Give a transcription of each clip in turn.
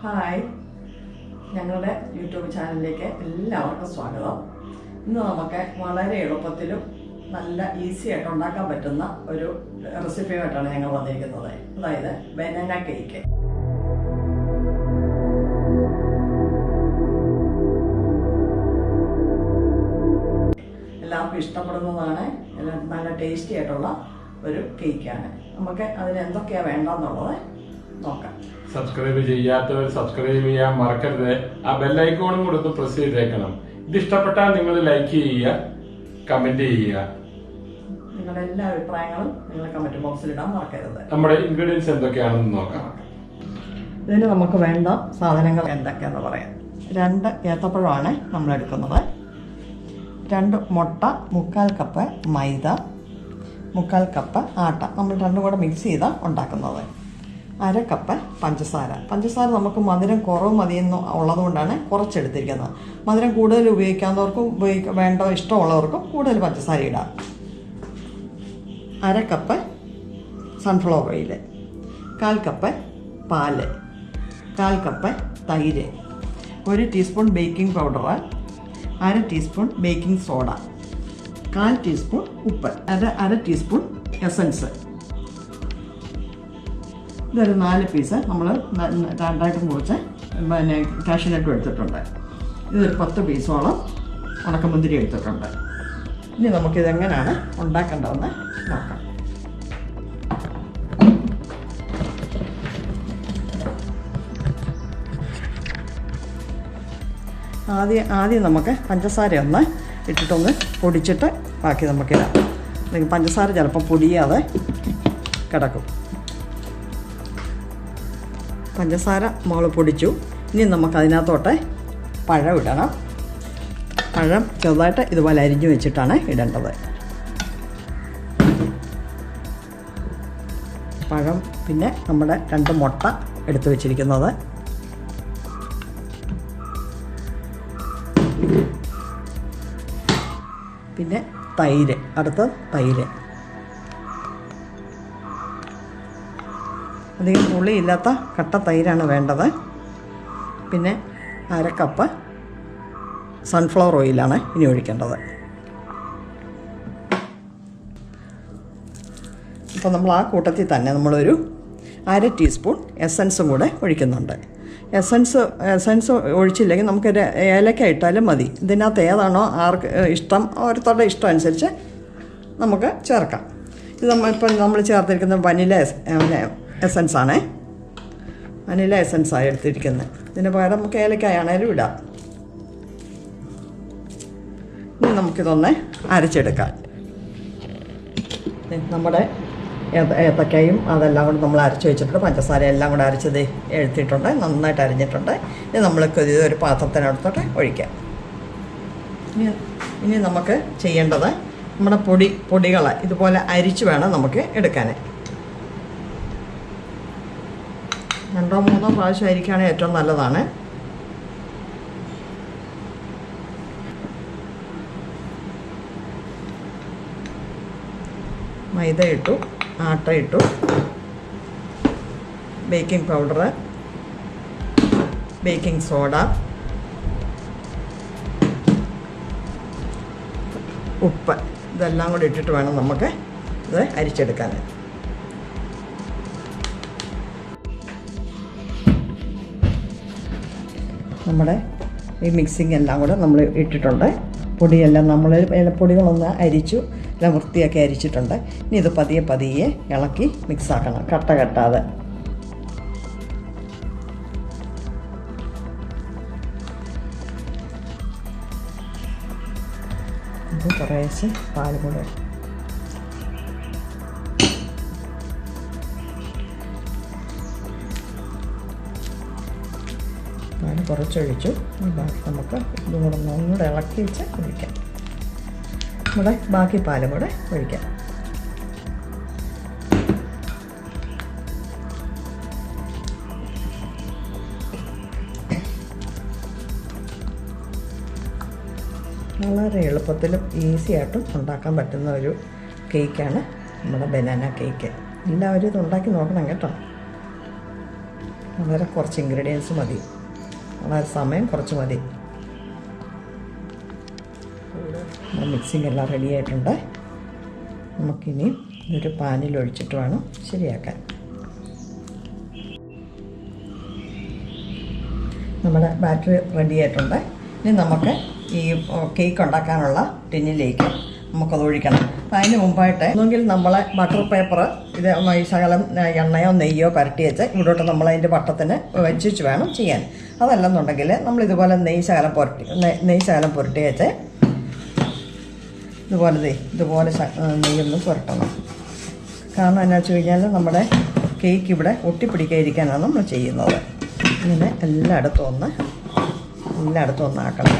Hi, ഞങ്ങളുടെ YouTube ചാനലിലേക്ക് എല്ലാവർക്കും സ്വാഗതം. ഇന്ന് നമുക്ക് വളരെ എളുപ്പത്തിലും നല്ല ഈസി ആയിട്ട് ഉണ്ടാക്കാൻ പറ്റുന്ന ഒരു റെസിപ്പിയുമായിട്ടാണ് ഞങ്ങൾ വന്നിരിക്കുന്നത്. അതായത് ബനാന കേക്ക്. എല്ലാവർക്കും ഇഷ്ടപ്പെടുന്നതാണ്. നല്ല ടേസ്റ്റി ആയിട്ടുള്ള ഒരു കേക്കാണ്. നമുക്ക് അതിന് എന്തൊക്കെയാണ് വേണ്ടെന്നുള്ളത് നോക്കാം. സബ്സ്ക്രൈബ് ചെയ്യാത്തവർ സബ്സ്ക്രൈബ് ചെയ്യാൻ മറക്കരുത്. ആ ബെല്ലൈക്കോണും കൂടെ ഒന്ന് പ്രസ് ചെയ്തേക്കണം. ഇത് ഇഷ്ടപ്പെട്ടാൽ നിങ്ങൾ ലൈക്ക് ചെയ്യുക, കമന്റ് ചെയ്യുക. നിങ്ങളുടെ എല്ലാ അഭിപ്രായങ്ങളും നിങ്ങൾ കമന്റ് ബോക്സിൽ ഇടാൻ മറക്കരുത്. നമ്മുടെ ഇൻഗ്രീഡിയൻസ് എന്തൊക്കെയാണെന്ന് നോക്കാം. ഇതിന് നമുക്ക് വേണ്ട സാധനങ്ങൾ എന്തൊക്കെയാണെന്ന് പറയാം. 2 ഏത്തപ്പഴമാണ് നമ്മൾ എടുക്കുന്നത്, 2 മുട്ട, 1/4 കപ്പ് മൈദ, 1/4 കപ്പ് ആട്ട. നമ്മൾ രണ്ടും കൂടെ മിക്സ് ചെയ്താൽ ഉണ്ടാക്കുന്നത്. 1/2 കപ്പ് പഞ്ചസാര നമുക്ക് മധുരം കുറവ് മതിയെന്ന് ഉള്ളതുകൊണ്ടാണ് കുറച്ചെടുത്തിരിക്കുന്നത്. മധുരം കൂടുതൽ ഉപയോഗിക്കാവുന്നവർക്കും വേണ്ട ഇഷ്ടമുള്ളവർക്കും കൂടുതൽ പഞ്ചസാര ഇടാം. 1/2 കപ്പ് സൺഫ്ലവർ ഓയിൽ, 1/4 കപ്പ് പാല്, 1/4 കപ്പ് തൈര്, 1 teaspoon baking powder, 1/2 teaspoon baking soda, 1/4 teaspoon ഉപ്പ്, 1/2 ടീസ്പൂൺ എസൻസ്. ഇതൊരു 4 പീസ് നമ്മൾ രണ്ടായിട്ട് മുറിച്ച് കാഷ്യൂ നട്ട് എടുത്തിട്ടുണ്ട്. ഇതൊരു 10 പീസോളം ഉണക്കമുന്തിരി എടുത്തിട്ടുണ്ട്. ഇനി നമുക്കിതെങ്ങനെയാണ് ഉണ്ടാക്കേണ്ടതെന്ന് നോക്കാം. ആദ്യം നമുക്ക് പഞ്ചസാര ഒന്ന് ഇട്ടിട്ടൊന്ന് പൊടിച്ചിട്ട് ബാക്കി നമുക്കിടാം. പഞ്ചസാര ചിലപ്പോൾ പൊടിയാതെ കിടക്കും. പഞ്ചസാര നമ്മൾ പൊടിച്ചു. ഇനി നമുക്കതിനകത്തോട്ട് പഴം ഇടണം. പഴം ചെറുതായിട്ട് ഇതുപോലെ അരിഞ്ഞു വെച്ചിട്ടാണ് ഇടേണ്ടത്. പഴം, പിന്നെ നമ്മുടെ 2 മുട്ട എടുത്തു വെച്ചിരിക്കുന്നത്, പിന്നെ തൈര്, തൈര്. അധികം പുളിയില്ലാത്ത കട്ട തൈരാണ് വേണ്ടത്. പിന്നെ 1/2 കപ്പ് സൺഫ്ലവർ ഓയിലാണ് ഇനി ഒഴിക്കേണ്ടത്. അപ്പോൾ നമ്മൾ ആ കൂട്ടത്തിൽ തന്നെ നമ്മളൊരു 1/2 ടീസ്പൂൺ എസൻസും കൂടെ ഒഴിക്കുന്നുണ്ട്. എസൻസ് ഒഴിച്ചില്ലെങ്കിൽ നമുക്കൊരു ഏലക്ക ഇട്ടാലും മതി. ഇതിനകത്ത് ഏതാണോ ആർക്ക് ഇഷ്ടം, ഓരോരുത്തരുടെ ഇഷ്ടം അനുസരിച്ച് നമുക്ക് ചേർക്കാം. ഇത് നമ്മൾ ചേർത്തിരിക്കുന്ന വനില എസൻസാണ്. വനില എസൻസാണ് എടുത്തിരിക്കുന്നത്. ഇതിന് പകരം നമുക്ക് ഏലക്കായാണേലും ഇടാം. ഇനി നമുക്കിതൊന്ന് അരച്ചെടുക്കാം. നമ്മുടെ ഏത്തക്കയും അതെല്ലാം കൂടി നമ്മൾ അരച്ച് വെച്ചിട്ടുണ്ട്. പഞ്ചസാര എല്ലാം കൂടെ അരച്ചത് എടുത്തിട്ടുണ്ട്, നന്നായിട്ട് അരിഞ്ഞിട്ടുണ്ട്. ഇനി നമ്മൾക്ക് ഒരു പാത്രത്തിനടുത്തോട്ട് ഒഴിക്കാം. ഇനി നമുക്ക് ചെയ്യേണ്ടത് നമ്മുടെ പൊടികൾ ഇതുപോലെ അരിച്ച് വേണം നമുക്ക് എടുക്കാൻ. 2 or 3 പ്രാവശ്യം അരിക്കുകയാണെങ്കിൽ ഏറ്റവും നല്ലതാണ്. മൈദ ഇട്ടു, ആട്ട ഇട്ടു, ബേക്കിംഗ് പൗഡർ, ബേക്കിംഗ് സോഡ, ഉപ്പ്, ഇതെല്ലാം കൂടി ഇട്ടിട്ട് വേണം നമുക്ക് ഇത് അരിച്ചെടുക്കാൻ. നമ്മുടെ ഈ മിക്സിങ് എല്ലാം കൂടെ നമ്മൾ ഇട്ടിട്ടുണ്ട്. പൊടിയെല്ലാം നമ്മൾ പൊടികളൊന്ന് അരിച്ചു, എല്ലാം വൃത്തിയാക്കി അരിച്ചിട്ടുണ്ട്. ഇനി ഇത് പതിയെ ഇളക്കി മിക്സാക്കണം, കട്ട കെട്ടാതെ. ഇത് കുറേശ്ശെ പാൽ കൂടെ കുറച്ചൊഴിച്ചു. ബാക്കി നമുക്ക് ഇതും കൂടെ ഒന്നുകൂടെ ഇളക്കി വെച്ച് ഒഴിക്കാം. നമ്മുടെ ബാക്കി പാലും കൂടെ ഒഴിക്കാം. വളരെ എളുപ്പത്തിലും ഈസി ആയിട്ടും ഉണ്ടാക്കാൻ പറ്റുന്ന ഒരു കേക്കാണ് നമ്മുടെ ബനാന കേക്ക്. എല്ലാവരും ഇത് ഉണ്ടാക്കി നോക്കണം കേട്ടോ. വളരെ കുറച്ച് ഇൻഗ്രീഡിയൻസ് മതി, വളരെ സമയം കുറച്ച് മതി. മിക്സിങ് എല്ലാം റെഡി ആയിട്ടുണ്ട്. നമുക്കിനി ഇതൊരു പാനിൽ ഒഴിച്ചിട്ട് വേണം ശരിയാക്കാൻ. നമ്മുടെ ബാറ്ററി റെഡി ആയിട്ടുണ്ട്. ഇനി നമുക്ക് ഈ കേക്ക് ഉണ്ടാക്കാനുള്ള ടിന്നിലേക്ക് നമുക്കത് ഒഴിക്കണം. അതിന് മുമ്പായിട്ട് ഒന്നുകിൽ നമ്മൾ ബട്ടർ പേപ്പർ ഇത് ഈ ശകലം എണ്ണയോ നെയ്യോ പരട്ടി വെച്ച് ഇവിടോട്ട് നമ്മളതിൻ്റെ വട്ടത്തിന് വെച്ചിട്ട് വേണം ചെയ്യാൻ. അതല്ലെന്നുണ്ടെങ്കിൽ നമ്മളിതുപോലെ നെയ്യ് ശകലം പുരട്ടി വെച്ച് ഇതുപോലെ നെയ്യൊന്ന് പുരട്ടണം. കാരണം എന്നാ വെച്ച് കഴിഞ്ഞാൽ നമ്മുടെ കേക്ക് ഇവിടെ ഒട്ടിപ്പിടിക്കാതിരിക്കാനാണ് നമ്മൾ ചെയ്യുന്നത്. ഇങ്ങനെ എല്ലായിടത്തും ഒന്ന് ആക്കണം.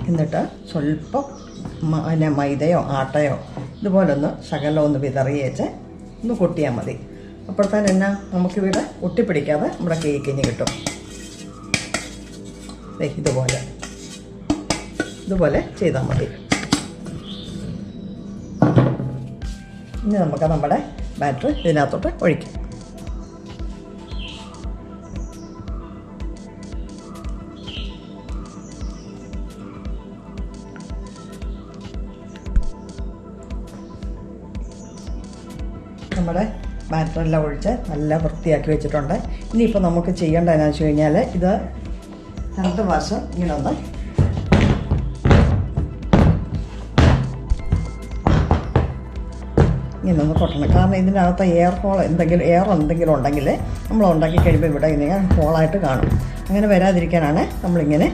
എന്നിട്ട് സ്വല്പം മൈദയോ ആട്ടയോ ഇതുപോലൊന്ന് ശകലം ഒന്ന് വിതറി വെച്ച് ഒന്ന് കൊട്ടിയാൽ മതി. അപ്പോഴത്തേന് എന്നാ നമുക്കിവിടെ ഒട്ടിപ്പിടിക്കാതെ നമ്മുടെ കേക്കിന് കിട്ടും. ഇതുപോലെ ചെയ്താൽ മതി. ഇനി നമുക്ക് നമ്മുടെ ബാറ്റർ ഇതിനകത്തോട്ട് ഒഴിക്കാം. നമ്മുടെ ബാറ്ററെല്ലാം ഒഴിച്ച് നല്ല വൃത്തിയാക്കി വെച്ചിട്ടുണ്ട്. ഇനിയിപ്പോൾ നമുക്ക് ചെയ്യേണ്ടതെന്ന് വെച്ച് കഴിഞ്ഞാൽ ഇത് 2 പ്രാവശ്യം ഇങ്ങനെ ഒന്ന് കൊട്ടണം. കാരണം ഇതിനകത്ത് എയർ എന്തെങ്കിലും ഉണ്ടെങ്കിൽ നമ്മൾ ഉണ്ടാക്കി കഴിയുമ്പോൾ ഇവിടെ ഇങ്ങനെ ഹോളായിട്ട് കാണും. അങ്ങനെ വരാതിരിക്കാനാണ് നമ്മളിങ്ങനെ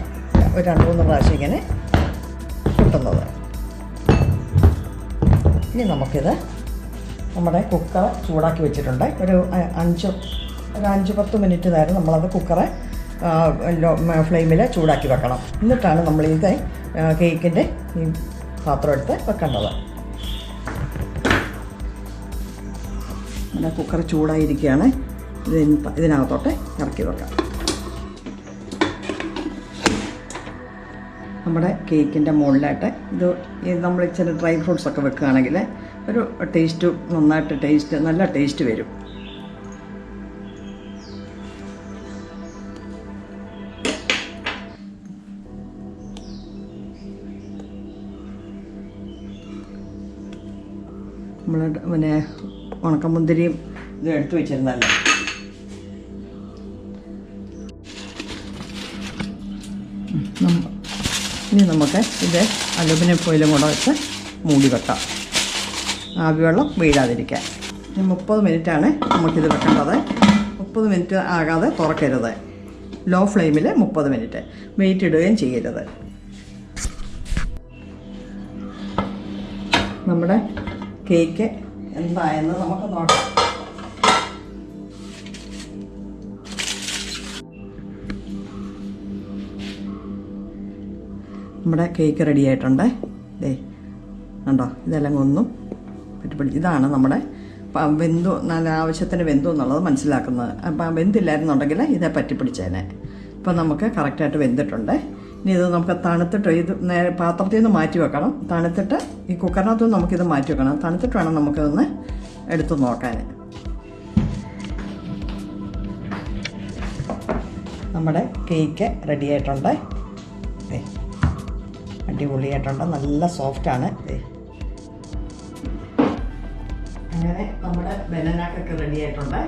ഒരു 2-3 പ്രാവശ്യം ഇങ്ങനെ കൊട്ടുന്നത്. ഇനി നമുക്കിത് നമ്മുടെ കുക്കർ ചൂടാക്കി വെച്ചിട്ടുണ്ട്. ഒരു 5-10 മിനിറ്റ് നേരം നമ്മളത് കുക്കറെ ഫ്ലെയിമിൽ ചൂടാക്കി വെക്കണം. എന്നിട്ടാണ് നമ്മളിത് കേക്കിൻ്റെ ഈ പാത്രം എടുത്ത് വെക്കേണ്ടത്. നമ്മുടെ കുക്കർ ചൂടായിരിക്കുകയാണ്. ഇതിനകത്തോട്ട് ഇറക്കി വെക്കാം. നമ്മുടെ കേക്കിൻ്റെ മുകളിലായിട്ട് ഇത് നമ്മൾ ചില ഡ്രൈ ഫ്രൂട്ട്സൊക്കെ വെക്കുകയാണെങ്കിൽ ഒരു ടേസ്റ്റ് നല്ല ടേസ്റ്റ് വരും. നമ്മൾ ഉണക്കമുന്തിരിയും ഇത് എടുത്തു വെച്ചിരുന്നല്ലോ. ഇനി നമുക്ക് ഇത് അലുമിനിയം ഫോയിലും കൂടെ വെച്ച് മൂടി വെക്കാം, ആവിവെള്ളം വീഴാതിരിക്കാൻ. 30 മിനിറ്റാണ് നമുക്കിത് വെക്കേണ്ടത്. 30 മിനിറ്റ് ആകാതെ തുറക്കരുത്. ലോ ഫ്ലെയിമിൽ 30 മിനിറ്റ് വെയിറ്റ് ഇടുകയും ചെയ്യരുത്. നമ്മുടെ കേക്ക് എന്തായെന്ന് നമുക്ക് നോക്കാം. നമ്മുടെ കേക്ക് റെഡി ആയിട്ടുണ്ട്. കണ്ടോ, ഇതെല്ലാം ഒന്നും പിടിപ്പിടിച്ച്. ഇതാണ് നമ്മുടെ നല്ല ആവശ്യത്തിന് വെന്തു എന്നുള്ളത് മനസ്സിലാക്കുന്നത്. അപ്പം വെന്തില്ലായിരുന്നുണ്ടെങ്കിൽ ഇതേ പറ്റിപ്പിടിച്ചേനെ. ഇപ്പം നമുക്ക് കറക്റ്റായിട്ട് വെന്തിട്ടുണ്ട്. ഇനി ഇത് നമുക്ക് തണുത്തിട്ട് ഇത് നേരെ പാത്രത്തിൽ നിന്ന് മാറ്റി വെക്കണം. തണുത്തിട്ട് ഈ കുക്കറിനകത്തുനിന്ന് നമുക്കിത് മാറ്റി വെക്കണം. തണുത്തിട്ട് വേണം നമുക്കിതൊന്ന് എടുത്ത് നോക്കാൻ. നമ്മുടെ കേക്ക് റെഡി ആയിട്ടുണ്ട്. അടിപൊളിയായിട്ടുണ്ട്, നല്ല സോഫ്റ്റാണ്. അങ്ങനെ നമ്മുടെ ബനാന കേക്ക് റെഡി ആയിട്ടുണ്ട്.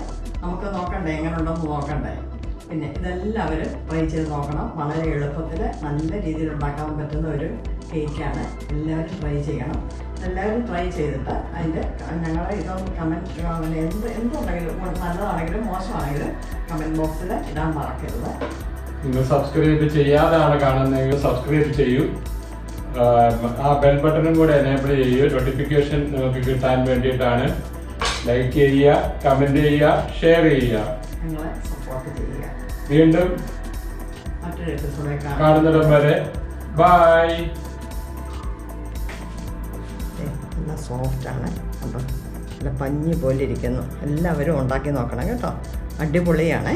നമുക്ക് നോക്കണ്ടേ എങ്ങനെ ഉണ്ടെന്ന് നോക്കണ്ടേ. പിന്നെ ഇതെല്ലാവരും ട്രൈ ചെയ്ത് നോക്കണം. വളരെ എളുപ്പത്തിൽ നല്ല രീതിയിൽ ഉണ്ടാക്കാൻ പറ്റുന്ന ഒരു കേക്കാണ്. എല്ലാവരും ട്രൈ ചെയ്യണം. എല്ലാവരും ട്രൈ ചെയ്തിട്ട് അതിൻ്റെ ഞങ്ങളെ ഇതൊന്ന് കമൻറ്റ് എന്തുണ്ടെങ്കിലും നല്ലതാണെങ്കിലും മോശമാണെങ്കിലും കമൻറ്റ് ബോക്സിൽ ഇടാൻ മറക്കരുത്. നിങ്ങൾ സബ്സ്ക്രൈബ് ചെയ്യാതെയാണ് കാണുന്നതെങ്കിൽ സബ്സ്ക്രൈബ് ചെയ്യൂ. ആ ബെൽ ബട്ടണും കൂടെ എനേബിൾ ചെയ്യൂ. നോട്ടിഫിക്കേഷൻ നിങ്ങൾക്ക് കിട്ടാൻ വേണ്ടിയിട്ടാണ്. ലൈക്ക് ചെയ്യുക, കമൻറ്റ് ചെയ്യുക, ഷെയർ ചെയ്യുക. ഞങ്ങളെ സപ്പോർട്ട് ചെയ്യുക. വീണ്ടും മറ്റൊരു എപ്പിസോഡിൽ കാണുന്നിടം വരെ ബൈ. നല്ല സോഫ്റ്റാണ്, നല്ല പഞ്ഞി പോലെ ഇരിക്കുന്നു. എല്ലാവരും ഉണ്ടാക്കി നോക്കണം കേട്ടോ, അടിപൊളിയാണ്.